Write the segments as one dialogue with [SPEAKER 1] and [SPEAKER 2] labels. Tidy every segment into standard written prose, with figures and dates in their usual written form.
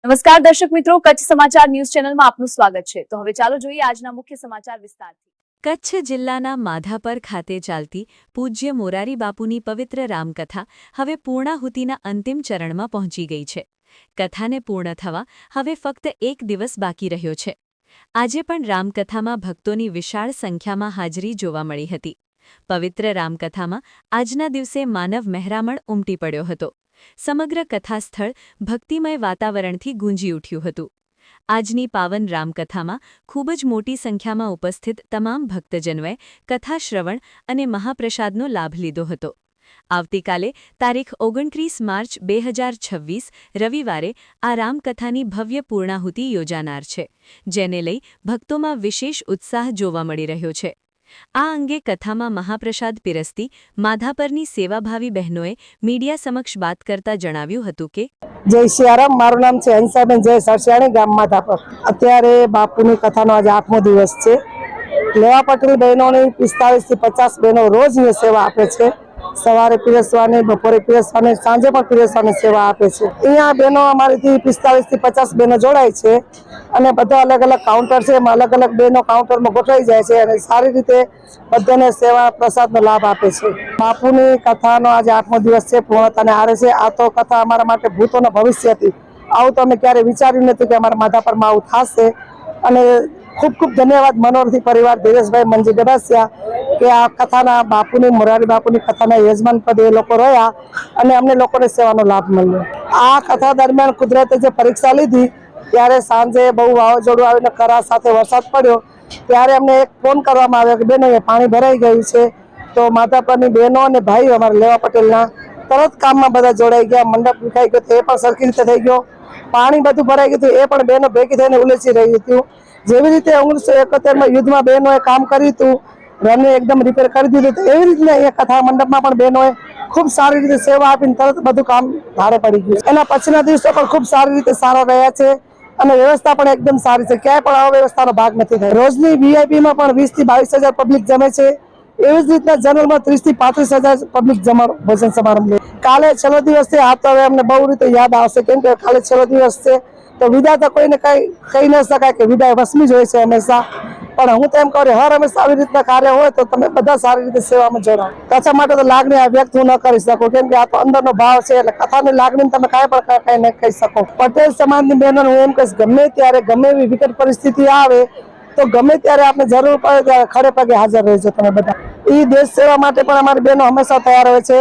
[SPEAKER 1] નમસ્કાર દર્શક મિત્રો, કચ્છ સમાચાર ન્યૂઝ ચેનલમાં આપનું સ્વાગત છે। તો હવે ચાલો જોઈએ આજના મુખ્ય સમાચાર વિસ્તારથી।
[SPEAKER 2] કચ્છ જિલ્લાના માધાપર ખાતે ચાલતી પૂજ્ય મોરારી બાપુની પવિત્ર રામકથા હવે પૂર્ણાહુતિના અંતિમ ચરણમાં પહોંચી ગઈ છે। કથાને પૂર્ણ થવા હવે ફક્ત એક દિવસ બાકી રહ્યો છે। આજે પણ રામકથામાં ભક્તોની વિશાળ સંખ્યામાં હાજરી જોવા મળી હતી। પવિત્ર રામકથામાં આજના દિવસે માનવ મહેરામણ ઉમટી પડ્યો હતો। સમગ્ર કથાસ્થળ ભક્તિમય વાતાવરણથી ગૂંજી ઉઠ્યું હતું। આજની પાવન રામકથામાં ખૂબ જ મોટી સંખ્યામાં ઉપસ્થિત તમામ ભક્તજનોએ કથા શ્રવણ અને મહાપ્રસાદનો લાભ લીધો હતો। આવતીકાલે તારીખ 29 માર્ચ 2026 રવિવારે આ રામકથાની ભવ્ય પૂર્ણાહુતિ યોજાનાર છે, જેને લઈ ભક્તોમાં વિશેષ ઉત્સાહ જોવા મળી રહ્યો છે। આ અંગે કથામાં મહાપ્રસાદ પીરસતી માધાપરની સેવાભાવી બહેનોએ મીડિયા સમક્ષ વાત કરતા જણાવ્યું હતું કે
[SPEAKER 3] જય સિયારામ, મારું નામ છે હંસાબેન જય સરસિયાણી, ગામ માધાપર। અત્યારે બાપુની કથાનો આજે 8મો દિવસ છે। લેવા પટેલ બહેનોની 45 થી 50 બહેનો રોજની સેવા આપે છે। સવારે પીરસવાની, બપોરે પીરસવાની, સાંજે પણ પીરસવાની સેવા આપે છે। અહીંયા બહેનો અમારીથી 45 થી 50 બહેનો જોડાય છે અને બધા અલગ અલગ કાઉન્ટર છે, એમાં અલગ અલગ બહેનો કાઉન્ટરમાં ગોઠવાઈ જાય છે અને સારી રીતે બધાને સેવા પ્રસાદનો લાભ આપે છે। બાપુની કથાનો આજે 8મો દિવસ છે, પૂર્ણતાને આરે છે। આ તો કથા અમારા માટે ભૂતોના ભવિષ્ય હતી। આવું તો અમે ક્યારે વિચાર્યું નથી કે અમારા માધાપરમાં આવું થશે અને ખૂબ ખૂબ ધન્યવાદ મનોરથી પરિવાર, ધીરેશભાઈ, મંજી ગડાસિયા કે આ કથાના બાપુની મોરારી બાપુની કથાના યજમાન પદે એ લોકો રહ્યા અને અમને લોકોને સેવાનો લાભ મળ્યો। આ કથા દરમિયાન કુદરતે જે પરીક્ષા લીધી ત્યારે સાંજે બહુ વાવાઝોડું આવીને કરા સાથે વરસાદ પડ્યો ત્યારે અમને એક ફોન કરવામાં આવ્યો કે બેન અહીંયા પાણી ભરાઈ ગયું છે। તો માધાપરની બહેનો અને ભાઈઓ અમારા લેવા પટેલના તરત કામમાં બધા જોડાઈ ગયા। મંડપ ઉઠાઈ ગયો એ પણ સરખી રીતે થઈ ગયો, પાણી બધું ભરાઈ ગયું એ પણ બહેનો ભેગી થઈને ઉલેચી રહ્યું હતું। જેવી રીતે 1971માં યુદ્ધમાં બહેનોએ કામ કર્યું હતું, રનને એકદમ રિપેર કરી દીધું હતું, એવી રીતના અહીંયા કથા મંડપમાં પણ બહેનોએ ખૂબ સારી રીતે સેવા આપીને તરત બધું કામ ધારે પડી ગયું। એના પછીના દિવસો પણ ખૂબ સારી રીતે સારા રહ્યા છે અને વ્યવસ્થા પણ એકદમ સારી છે, ક્યાંય પણ અવ્યવસ્થાનો ભાગ નથી થયો। રોજની વીઆઈપીમાં પણ 20 થી 22 હજાર પબ્લિક જમે છે। એવી જ રીતના જનરલમાં 30 થી 35 હજાર પબ્લિક જમણ ભોજન સમારંભ લે। કાલે છેલ્લો દિવસ છે, આ તો હવે અમને બહુ રીતે યાદ આવશે કેમ કે કાલે છેલ્લો દિવસ છે તો વિદાય તો કોઈને કઈ કહી ન શકાય કે વિદાય વસમી જ હોય છે હંમેશા, પણ હું તો એમ કહું હર હંમેશા આવી રીતના કાર્ય હોય તો તમે બધા સારી રીતે સેવામાં જોડાઓ। કથા માટે તો લાગણી વ્યક્ત હું ન કરી શકું કેમ કે આ તો અંદરનો ભાવ છે, એટલે કથાની લાગણી તમે કાંઈ પણ કઈ ન કહી શકો। પટેલ સમાજની બહેનોને હું એમ કહીશ ગમે ત્યારે ગમે એવી વિકટ પરિસ્થિતિ આવે તો ગમે ત્યારે આપણે જરૂર પડે ત્યારે ખડે પગે હાજર રહેજો તમે બધા। એ દેશ સેવા માટે પણ અમારી બહેનો હંમેશા તૈયાર હોય છે,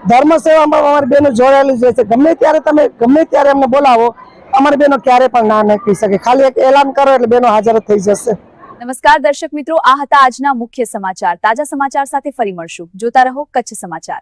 [SPEAKER 3] ધર્મ સેવામાં અમારી બહેનો જોડાયેલી જ રહે છે। ગમે ત્યારે તમે ગમે ત્યારે અમને બોલાવો, અમારી બહેનો ક્યારે પણ ના ન કહી શકે, ખાલી એક એલાન કરો એટલે બહેનો હાજર થઈ જશે।
[SPEAKER 1] નમસ્કાર દર્શક મિત્રો, આ હતા આજના મુખ્ય સમાચાર। તાજા સમાચાર સાથે ફરી મળશું। જોતા રહો કચ્છ સમાચાર।